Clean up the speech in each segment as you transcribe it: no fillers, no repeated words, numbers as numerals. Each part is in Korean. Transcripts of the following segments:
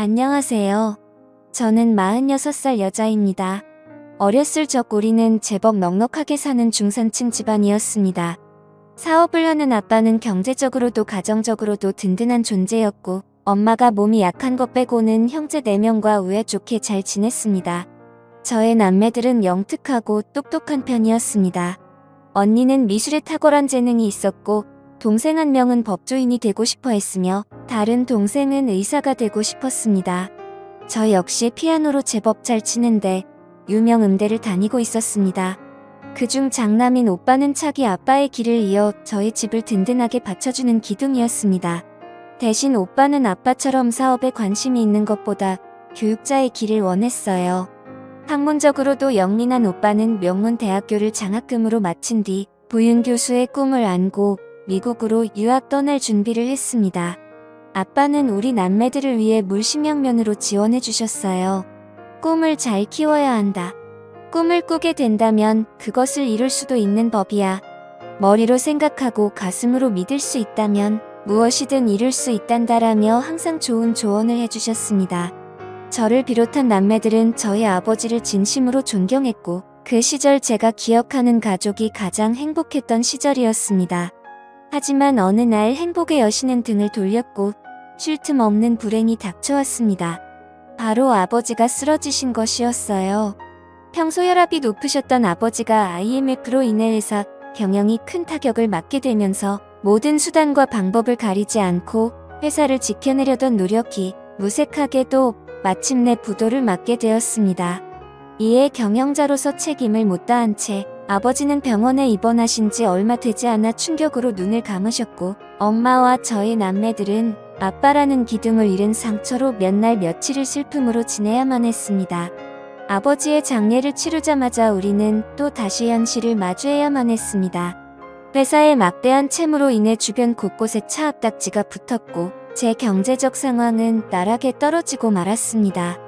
안녕하세요. 저는 46살 여자입니다. 어렸을 적 우리는 제법 넉넉하게 사는 중산층 집안이었습니다. 사업을 하는 아빠는 경제적으로도 가정적으로도 든든한 존재였고, 엄마가 몸이 약한 것 빼고는 형제 4명과 우애 좋게 잘 지냈습니다. 저의 남매들은 영특하고 똑똑한 편이었습니다. 언니는 미술에 탁월한 재능이 있었고, 동생 한 명은 법조인이 되고 싶어 했으며, 다른 동생은 의사가 되고 싶었습니다. 저 역시 피아노로 제법 잘 치는데 유명 음대를 다니고 있었습니다. 그중 장남인 오빠는 차기 아빠의 길을 이어 저희 집을 든든하게 받쳐주는 기둥이었습니다. 대신 오빠는 아빠처럼 사업에 관심이 있는 것보다 교육자의 길을 원했어요. 학문적으로도 영린한 오빠는 명문대학교를 장학금으로 마친 뒤 부윤 교수의 꿈을 안고 미국으로 유학 떠날 준비를 했습니다. 아빠는 우리 남매들을 위해 물심양면으로 지원해 주셨어요. 꿈을 잘 키워야 한다. 꿈을 꾸게 된다면 그것을 이룰 수도 있는 법이야. 머리로 생각하고 가슴으로 믿을 수 있다면 무엇이든 이룰 수 있단다라며 항상 좋은 조언을 해주셨습니다. 저를 비롯한 남매들은 저희 아버지를 진심으로 존경했고, 그 시절 제가 기억하는 가족이 가장 행복했던 시절이었습니다. 하지만 어느 날 행복의 여신은 등을 돌렸고 쉴 틈 없는 불행이 닥쳐왔습니다. 바로 아버지가 쓰러지신 것이었어요. 평소 혈압이 높으셨던 아버지가 IMF로 인해 회사 경영이 큰 타격을 맞게 되면서 모든 수단과 방법을 가리지 않고 회사를 지켜내려던 노력이 무색하게도 마침내 부도를 맞게 되었습니다. 이에 경영자로서 책임을 못 다한 채 아버지는 병원에 입원하신 지 얼마 되지 않아 충격으로 눈을 감으셨고, 엄마와 저희 남매들은 아빠라는 기둥을 잃은 상처로 몇 날 며칠을 슬픔으로 지내야만 했습니다. 아버지의 장례를 치르자마자 우리는 또 다시 현실을 마주해야만 했습니다. 회사의 막대한 채무로 인해 주변 곳곳에 차압딱지가 붙었고, 제 경제적 상황은 나락에 떨어지고 말았습니다.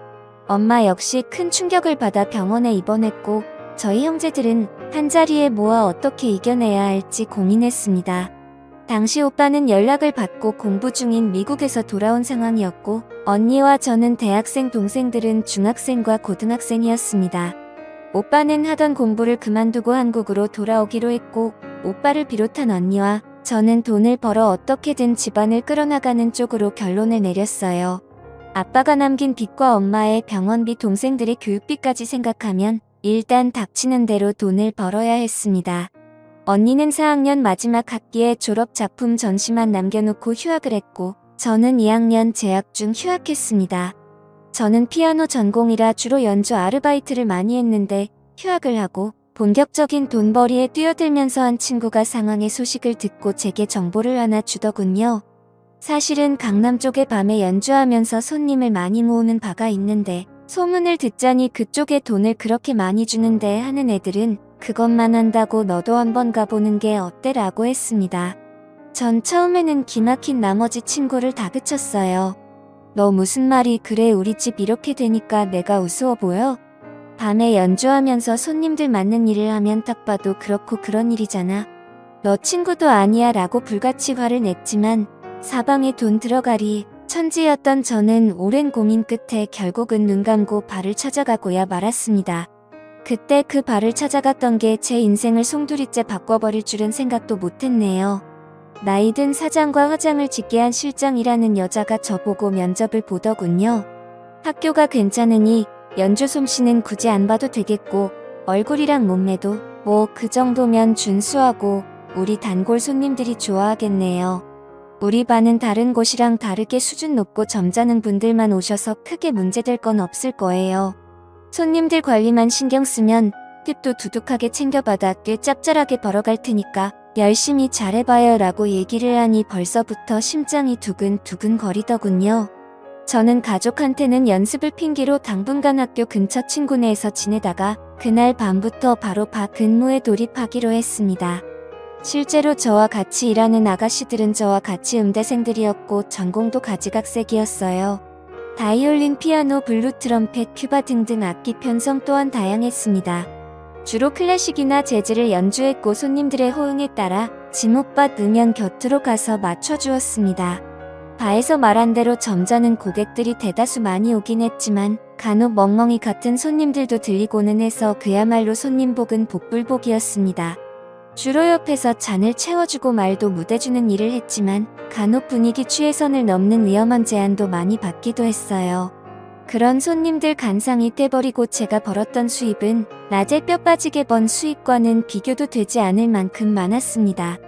엄마 역시 큰 충격을 받아 병원에 입원했고, 저희 형제들은 한자리에 모아 어떻게 이겨내야 할지 고민했습니다. 당시 오빠는 연락을 받고 공부 중인 미국에서 돌아온 상황이었고, 언니와 저는 대학생, 동생들은 중학생과 고등학생이었습니다. 오빠는 하던 공부를 그만두고 한국으로 돌아오기로 했고, 오빠를 비롯한 언니와 저는 돈을 벌어 어떻게든 집안을 끌어나가는 쪽으로 결론을 내렸어요. 아빠가 남긴 빚과 엄마의 병원비, 동생들의 교육비까지 생각하면 일단 닥치는 대로 돈을 벌어야 했습니다. 언니는 4학년 마지막 학기에 졸업 작품 전시만 남겨놓고 휴학을 했고, 저는 2학년 재학 중 휴학했습니다. 저는 피아노 전공이라 주로 연주 아르바이트를 많이 했는데 휴학을 하고 본격적인 돈벌이에 뛰어들면서 한 친구가 상황의 소식을 듣고 제게 정보를 하나 주더군요. 사실은 강남 쪽에 밤에 연주하면서 손님을 많이 모으는 바가 있는데 소문을 듣자니 그쪽에 돈을 그렇게 많이 주는데 하는 애들은 그것만 한다고 너도 한번 가보는 게 어때라고 했습니다. 전 처음에는 기막힌 나머지 친구를 다그쳤어요. 너 무슨 말이 그래, 우리 집 이렇게 되니까 내가 우스워 보여? 밤에 연주하면서 손님들 맞는 일을 하면 딱 봐도 그렇고 그런 일이잖아. 너 친구도 아니야 라고 불같이 화를 냈지만 사방에 돈 들어가리 천지였던 저는 오랜 고민 끝에 결국은 눈 감고 발을 찾아가고야 말았습니다. 그때 그 발을 찾아갔던 게 제 인생을 송두리째 바꿔버릴 줄은 생각도 못했네요. 나이든 사장과 화장을 짓게 한 실장이라는 여자가 저보고 면접을 보더군요. 학교가 괜찮으니 연주 솜씨는 굳이 안 봐도 되겠고 얼굴이랑 몸매도 뭐 그 정도면 준수하고 우리 단골 손님들이 좋아하겠네요. 우리 반은 다른 곳이랑 다르게 수준 높고 점잖은 분들만 오셔서 크게 문제될 건 없을 거예요. 손님들 관리만 신경 쓰면 팁도 두둑하게 챙겨받아 꽤 짭짤하게 벌어갈 테니까 열심히 잘해봐요 라고 얘기를 하니 벌써부터 심장이 두근두근 거리더군요. 저는 가족한테는 연습을 핑계로 당분간 학교 근처 친구네에서 지내다가 그날 밤부터 바로 근무에 돌입하기로 했습니다. 실제로 저와 같이 일하는 아가씨들은 저와 같이 음대생들이었고 전공도 가지각색이었어요. 바이올린, 피아노, 블루, 트럼펫, 큐바 등등 악기 편성 또한 다양했습니다. 주로 클래식이나 재즈를 연주했고 손님들의 호응에 따라 지못밭 음연 곁으로 가서 맞춰주었습니다. 바에서 말한 대로 점잖은 고객들이 대다수 많이 오긴 했지만 간혹 멍멍이 같은 손님들도 들리고는 해서 그야말로 손님복은 복불복이었습니다. 주로 옆에서 잔을 채워주고 말도 묻어주는 일을 했지만 간혹 분위기 취해선을 넘는 위험한 제안도 많이 받기도 했어요. 그런 손님들 간상이 떼버리고 제가 벌었던 수입은 낮에 뼈 빠지게 번 수입과는 비교도 되지 않을 만큼 많았습니다.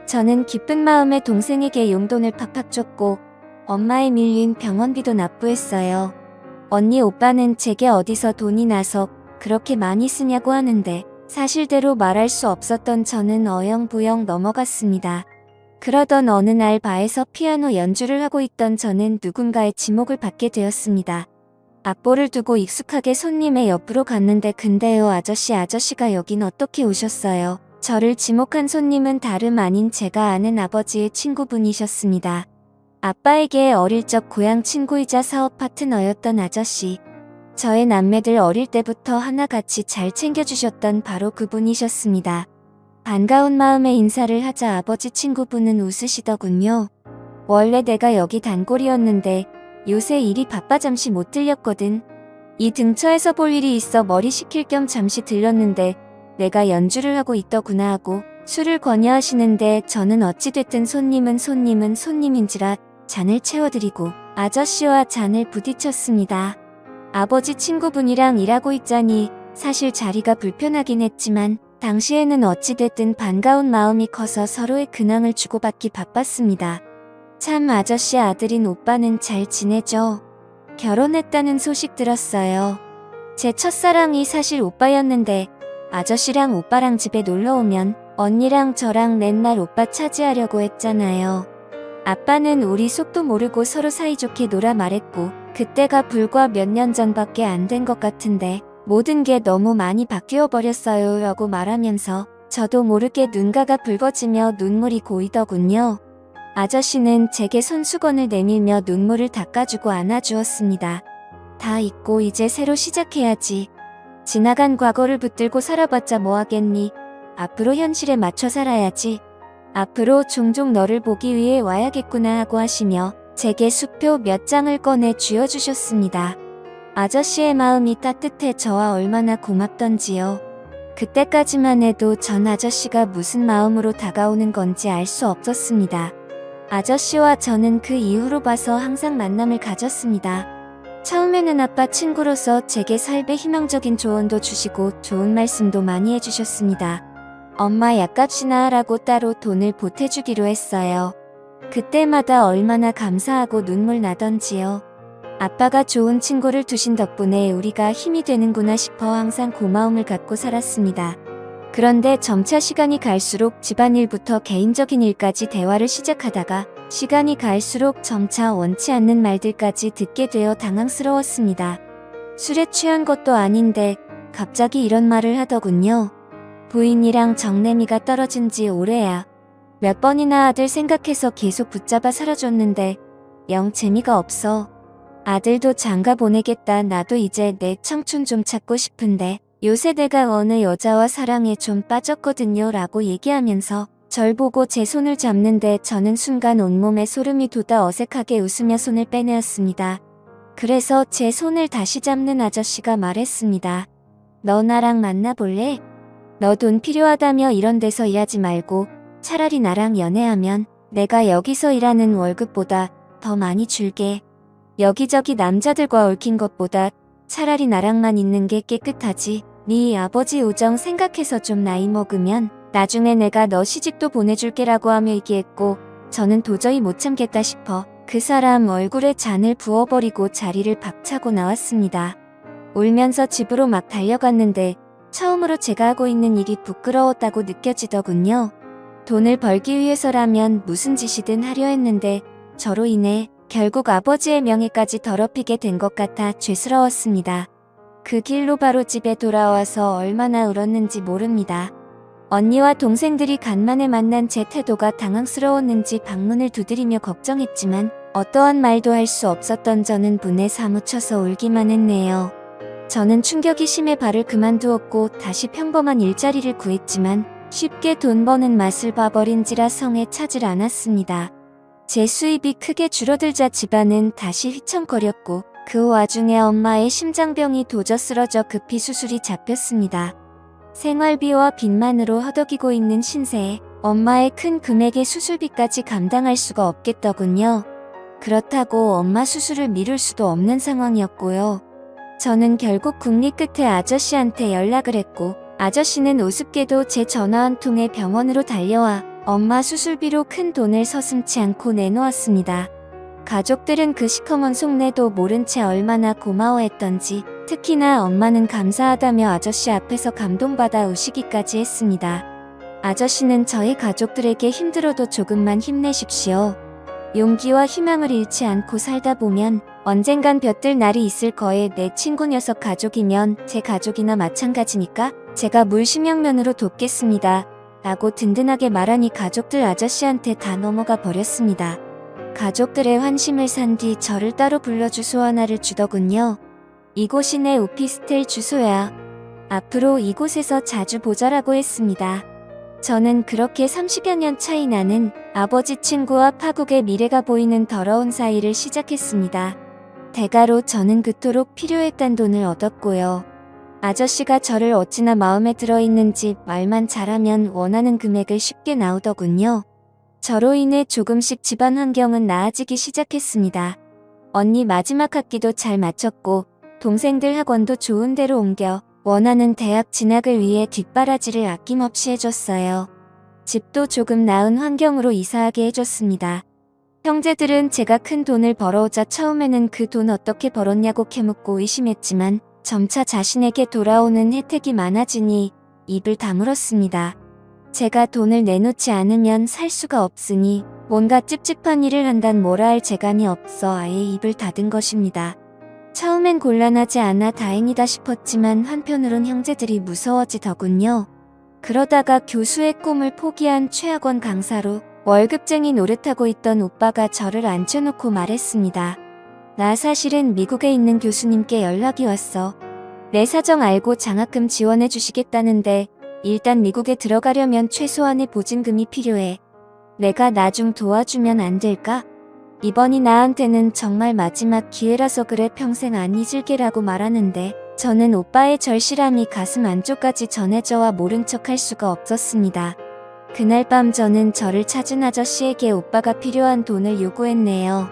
저는 기쁜 마음에 동생에게 용돈을 팍팍 줬고 엄마의 밀린 병원비도 납부했어요. 언니 오빠는 제게 어디서 돈이 나서 그렇게 많이 쓰냐고 하는데 사실대로 말할 수 없었던 저는 어영부영 넘어갔습니다. 그러던 어느 날 바에서 피아노 연주를 하고 있던 저는 누군가의 지목을 받게 되었습니다. 앞볼을 두고 익숙하게 손님의 옆으로 갔는데 근데요 아저씨가 여긴 어떻게 오셨어요? 저를 지목한 손님은 다름 아닌 제가 아는 아버지의 친구분이셨습니다. 아빠에게 어릴 적 고향 친구이자 사업 파트너였던 아저씨. 저의 남매들 어릴 때부터 하나같이 잘 챙겨주셨던 바로 그분이셨습니다. 반가운 마음에 인사를 하자 아버지 친구분은 웃으시더군요. 원래 내가 여기 단골이었는데 요새 일이 바빠 잠시 못 들렸거든. 이 근처에서 볼 일이 있어 머리 식힐 겸 잠시 들렀는데 내가 연주를 하고 있더구나 하고 술을 권유하시는데 저는 어찌됐든 손님은 손님인지라 잔을 채워드리고 아저씨와 잔을 부딪혔습니다. 아버지 친구분이랑 일하고 있자니 사실 자리가 불편하긴 했지만 당시에는 어찌됐든 반가운 마음이 커서 서로의 근황을 주고받기 바빴습니다. 참 아저씨 아들인 오빠는 잘 지내죠? 결혼했다는 소식 들었어요. 제 첫사랑이 사실 오빠였는데 아저씨랑 오빠랑 집에 놀러오면 언니랑 저랑 맨날 오빠 차지하려고 했잖아요. 아빠는 우리 속도 모르고 서로 사이좋게 놀아 말했고 그때가 불과 몇 년 전밖에 안 된 것 같은데 모든 게 너무 많이 바뀌어 버렸어요 라고 말하면서 저도 모르게 눈가가 붉어지며 눈물이 고이더군요. 아저씨는 제게 손수건을 내밀며 눈물을 닦아주고 안아주었습니다. 다 잊고 이제 새로 시작해야지. 지나간 과거를 붙들고 살아봤자 뭐하겠니? 앞으로 현실에 맞춰 살아야지. 앞으로 종종 너를 보기 위해 와야겠구나 하고 하시며 제게 수표 몇 장을 꺼내 쥐어주셨습니다. 아저씨의 마음이 따뜻해 저와 얼마나 고맙던지요. 그때까지만 해도 전 아저씨가 무슨 마음으로 다가오는 건지 알 수 없었습니다. 아저씨와 저는 그 이후로 봐서 항상 만남을 가졌습니다. 처음에는 아빠 친구로서 제게 삶의 희망적인 조언도 주시고 좋은 말씀도 많이 해주셨습니다. 엄마 약값이나 하라고 따로 돈을 보태주기로 했어요. 그때마다 얼마나 감사하고 눈물 나던지요. 아빠가 좋은 친구를 두신 덕분에 우리가 힘이 되는구나 싶어 항상 고마움을 갖고 살았습니다. 그런데 점차 시간이 갈수록 집안일부터 개인적인 일까지 대화를 시작하다가 시간이 갈수록 점차 원치 않는 말들까지 듣게 되어 당황스러웠습니다. 술에 취한 것도 아닌데 갑자기 이런 말을 하더군요. 부인이랑 정내미가 떨어진 지 오래야. 몇 번이나 아들 생각해서 계속 붙잡아 살아줬는데 영 재미가 없어. 아들도 장가 보내겠다. 나도 이제 내 청춘 좀 찾고 싶은데 요새 내가 어느 여자와 사랑에 좀 빠졌거든요 라고 얘기하면서 절 보고 제 손을 잡는데 저는 순간 온몸에 소름이 돋아 어색하게 웃으며 손을 빼내었습니다. 그래서 제 손을 다시 잡는 아저씨가 말했습니다. 너 나랑 만나볼래? 너 돈 필요하다며 이런 데서 일하지 말고 차라리 나랑 연애하면 내가 여기서 일하는 월급보다 더 많이 줄게. 여기저기 남자들과 얽힌 것보다 차라리 나랑만 있는 게 깨끗하지. 네 아버지 우정 생각해서 좀 나이 먹으면 나중에 내가 너 시집도 보내줄게라고 하며 얘기했고 저는 도저히 못 참겠다 싶어 그 사람 얼굴에 잔을 부어버리고 자리를 박차고 나왔습니다. 울면서 집으로 막 달려갔는데 처음으로 제가 하고 있는 일이 부끄러웠다고 느껴지더군요. 돈을 벌기 위해서라면 무슨 짓이든 하려 했는데 저로 인해 결국 아버지의 명예까지 더럽히게 된 것 같아 죄스러웠습니다. 그 길로 바로 집에 돌아와서 얼마나 울었는지 모릅니다. 언니와 동생들이 간만에 만난 제 태도가 당황스러웠는지 방문을 두드리며 걱정했지만 어떠한 말도 할 수 없었던 저는 분에 사무쳐서 울기만 했네요. 저는 충격이 심해 발을 그만두었고 다시 평범한 일자리를 구했지만 쉽게 돈 버는 맛을 봐버린지라 성에 차질 않았습니다. 제 수입이 크게 줄어들자 집안은 다시 휘청거렸고 그 와중에 엄마의 심장병이 도저 쓰러져 급히 수술이 잡혔습니다. 생활비와 빚만으로 허덕이고 있는 신세에 엄마의 큰 금액의 수술비까지 감당할 수가 없겠더군요. 그렇다고 엄마 수술을 미룰 수도 없는 상황이었고요. 저는 결국 국리 끝에 아저씨한테 연락을 했고 아저씨는 우습게도 제 전화 한 통에 병원으로 달려와 엄마 수술비로 큰 돈을 서슴지 않고 내놓았습니다. 가족들은 그 시커먼 속내도 모른 채 얼마나 고마워했던지 특히나 엄마는 감사하다며 아저씨 앞에서 감동받아 우시기까지 했습니다. 아저씨는 저희 가족들에게 힘들어도 조금만 힘내십시오. 용기와 희망을 잃지 않고 살다 보면 언젠간 볕들 날이 있을 거에 내 친구 녀석 가족이면 제 가족이나 마찬가지니까 제가 물심양면으로 돕겠습니다. 라고 든든하게 말하니 가족들 아저씨한테 다 넘어가 버렸습니다. 가족들의 환심을 산 뒤 저를 따로 불러 주소 하나를 주더군요. 이곳이 내 오피스텔 주소야. 앞으로 이곳에서 자주 보자라고 했습니다. 저는 그렇게 30여 년 차이 나는 아버지 친구와 파국의 미래가 보이는 더러운 사이를 시작했습니다. 대가로 저는 그토록 필요했던 돈을 얻었고요. 아저씨가 저를 어찌나 마음에 들어 있는지 말만 잘하면 원하는 금액을 쉽게 나오더군요. 저로 인해 조금씩 집안 환경은 나아지기 시작했습니다. 언니 마지막 학기도 잘 마쳤고 동생들 학원도 좋은 데로 옮겨 원하는 대학 진학을 위해 뒷바라지를 아낌없이 해줬어요. 집도 조금 나은 환경으로 이사하게 해줬습니다. 형제들은 제가 큰 돈을 벌어오자 처음에는 그 돈 어떻게 벌었냐고 캐묻고 의심했지만 점차 자신에게 돌아오는 혜택이 많아지니 입을 다물었습니다. 제가 돈을 내놓지 않으면 살 수가 없으니 뭔가 찝찝한 일을 한단 뭐라 할 재간이 없어 아예 입을 닫은 것입니다. 처음엔 곤란하지 않아 다행이다 싶었지만 한편으론 형제들이 무서워지더군요. 그러다가 교수의 꿈을 포기한 최학원 강사로 월급쟁이 노릇하고 있던 오빠가 저를 앉혀놓고 말했습니다. 나 사실은 미국에 있는 교수님께 연락이 왔어. 내 사정 알고 장학금 지원해 주시겠다는데 일단 미국에 들어가려면 최소한의 보증금이 필요해. 내가 나 좀 도와주면 안 될까? 이번이 나한테는 정말 마지막 기회라서 그래 평생 안 잊을게라고 말하는데 저는 오빠의 절실함이 가슴 안쪽까지 전해져와 모른 척 할 수가 없었습니다. 그날 밤 저는 저를 찾은 아저씨에게 오빠가 필요한 돈을 요구했네요.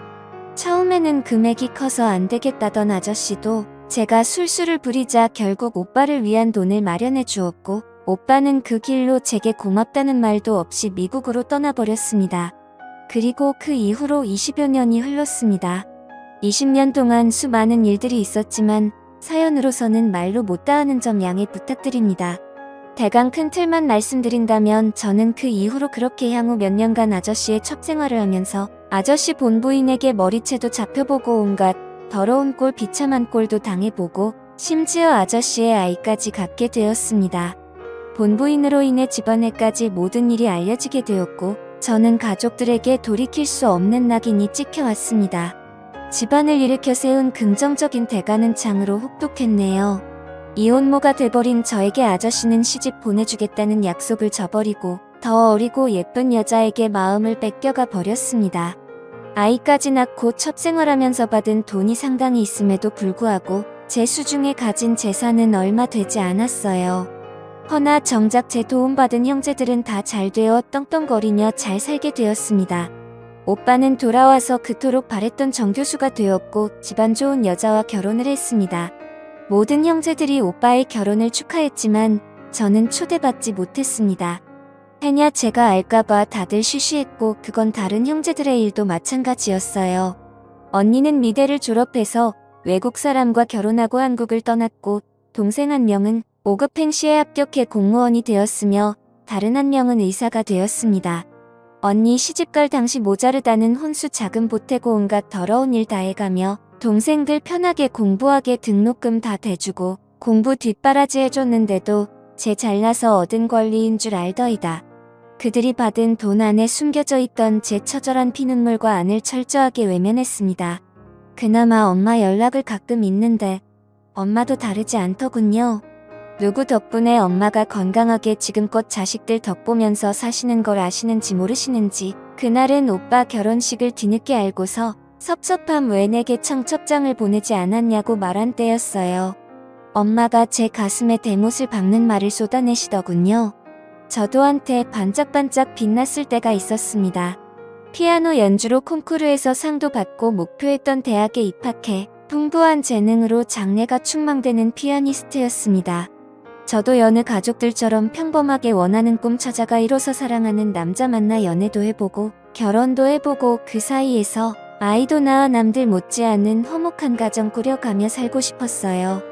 처음에는 금액이 커서 안 되겠다던 아저씨도 제가 술수를 부리자 결국 오빠를 위한 돈을 마련해 주었고 오빠는 그 길로 제게 고맙다는 말도 없이 미국으로 떠나버렸습니다. 그리고 그 이후로 20여 년이 흘렀습니다. 20년 동안 수많은 일들이 있었지만 사연으로서는 말로 못다하는 점 양해 부탁드립니다. 대강 큰 틀만 말씀드린다면 저는 그 이후로 그렇게 향후 몇 년간 아저씨의 첩생활을 하면서 아저씨 본부인에게 머리채도 잡혀보고 온갖 더러운 꼴 비참한 꼴도 당해보고 심지어 아저씨의 아이까지 갖게 되었습니다. 본부인으로 인해 집안에까지 모든 일이 알려지게 되었고 저는 가족들에게 돌이킬 수 없는 낙인이 찍혀왔습니다. 집안을 일으켜 세운 긍정적인 대가는 장으로 혹독했네요. 이혼모가 돼버린 저에게 아저씨는 시집 보내주겠다는 약속을 저버리고 더 어리고 예쁜 여자에게 마음을 뺏겨가 버렸습니다. 아이까지 낳고 첩생활하면서 받은 돈이 상당히 있음에도 불구하고 제 수중에 가진 재산은 얼마 되지 않았어요. 허나 정작 제 도움받은 형제들은 다 잘되어 떵떵거리며 잘 살게 되었습니다. 오빠는 돌아와서 그토록 바랬던 정교수가 되었고 집안 좋은 여자와 결혼을 했습니다. 모든 형제들이 오빠의 결혼을 축하했지만 저는 초대받지 못했습니다. 해냐 제가 알까봐 다들 쉬쉬했고 그건 다른 형제들의 일도 마찬가지였어요. 언니는 미대를 졸업해서 외국 사람과 결혼하고 한국을 떠났고 동생 한 명은 5급 행시에 합격해 공무원이 되었으며 다른 한 명은 의사가 되었습니다. 언니 시집갈 당시 모자르다는 혼수 자금 보태고 온갖 더러운 일 다 해가며 동생들 편하게 공부하게 등록금 다 대주고 공부 뒷바라지 해줬는데도 제 잘나서 얻은 권리인 줄 알더이다. 그들이 받은 돈 안에 숨겨져 있던 제 처절한 피눈물과 안을 철저하게 외면했습니다. 그나마 엄마 연락을 가끔 있는데 엄마도 다르지 않더군요. 누구 덕분에 엄마가 건강하게 지금껏 자식들 덕보면서 사시는 걸 아시는지 모르시는지 그날은 오빠 결혼식을 뒤늦게 알고서 섭섭함 왜 내게 청첩장을 보내지 않았냐고 말한 때였어요. 엄마가 제 가슴에 대못을 박는 말을 쏟아내시더군요. 저도 한때 반짝반짝 빛났을 때가 있었습니다. 피아노 연주로 콩쿠르에서 상도 받고 목표했던 대학에 입학해 풍부한 재능으로 장래가 충망되는 피아니스트였습니다. 저도 여느 가족들처럼 평범하게 원하는 꿈 찾아가 이뤄서 사랑하는 남자 만나 연애도 해보고 결혼도 해보고 그 사이에서 아이도 낳아 남들 못지않은 화목한 가정 꾸려가며 살고 싶었어요.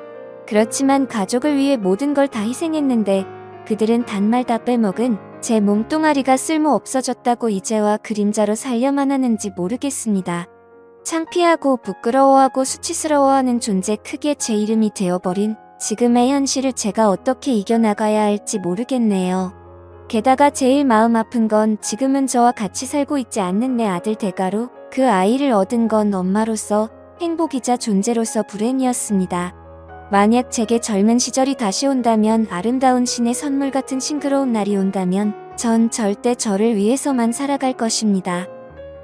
그렇지만 가족을 위해 모든 걸 다 희생했는데 그들은 단말 다 빼먹은 제 몸뚱아리가 쓸모 없어졌다고 이제와 그림자로 살려만 하는지 모르겠습니다. 창피하고 부끄러워하고 수치스러워하는 존재 크게 제 이름이 되어버린 지금의 현실을 제가 어떻게 이겨나가야 할지 모르겠네요. 게다가 제일 마음 아픈 건 지금은 저와 같이 살고 있지 않는 내 아들 대가로 그 아이를 얻은 건 엄마로서 행복이자 존재로서 불행이었습니다. 만약 제게 젊은 시절이 다시 온다면 아름다운 신의 선물 같은 싱그러운 날이 온다면 전 절대 저를 위해서만 살아갈 것입니다.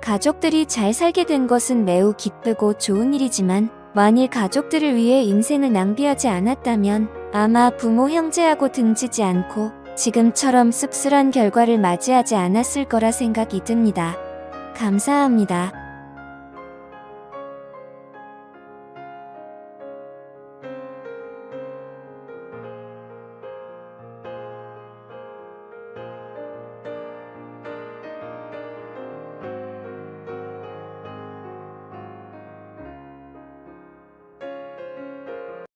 가족들이 잘 살게 된 것은 매우 기쁘고 좋은 일이지만 만일 가족들을 위해 인생을 낭비하지 않았다면 아마 부모 형제하고 등지지 않고 지금처럼 씁쓸한 결과를 맞이하지 않았을 거라 생각이 듭니다. 감사합니다.